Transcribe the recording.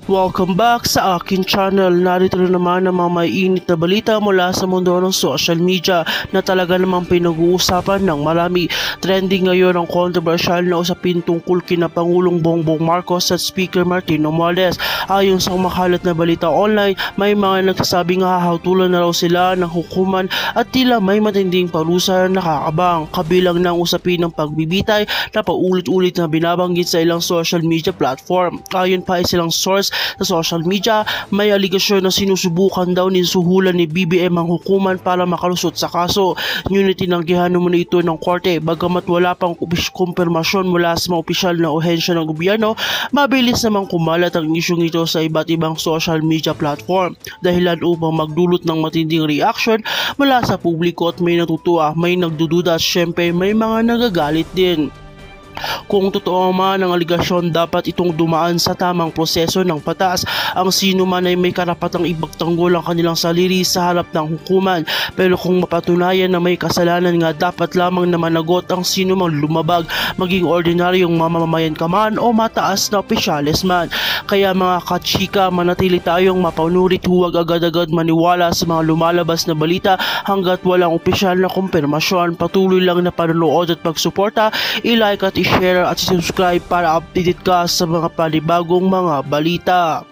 Welcome back sa akin channel. Narito na naman ang mga maiinit na balita mula sa mundo ng social media na talaga namang pinag-uusapan ng marami. Trending ngayon ang controversial na usapin tungkol kina Pangulong Bongbong Marcos at Speaker Martin Romualdez. Ayon sa makalat na balita online, may mga nagsasabing hahatulan na raw sila ng hukuman at tila may matinding parusa na nakakabang. Kabilang ng usapin ng pagbibitay na paulit-ulit na binabanggit sa ilang social media platform. Ayon pa ay silang source sa social media, may aligasyon na sinusubukan daw ni suhulan ni BBM ang hukuman para makalusot sa kaso. Ngunit tinanggihan muna ito ng korte. Bagamat wala pang kumpirmasyon mula sa mga opisyal na ohensya ng gobyerno, mabilis namang kumalat ang isyong ito sa iba't ibang social media platform. Dahilan upang magdulot ng matinding reaction mula sa publiko at may natutuwa, may nagdududa at syempre may mga nagagalit din. Kung totoo man ang aligasyon, dapat itong dumaan sa tamang proseso ng batas. Ang sino man ay may karapatang ipagtanggol ang kanilang sarili sa harap ng hukuman. Pero kung mapatunayan na may kasalanan nga, dapat lamang na managot ang sino mang lumabag, maging ordinaryong mamamayan ka man o mataas na opisyales man. Kaya mga kachika, manatili tayong mapanurit, huwag agad-agad maniwala sa mga lumalabas na balita hanggat walang opisyal na kumpirmasyon. Patuloy lang na panonood at pagsuporta, i-like at i-share at subscribe para updated ka sa mga panibagong mga balita.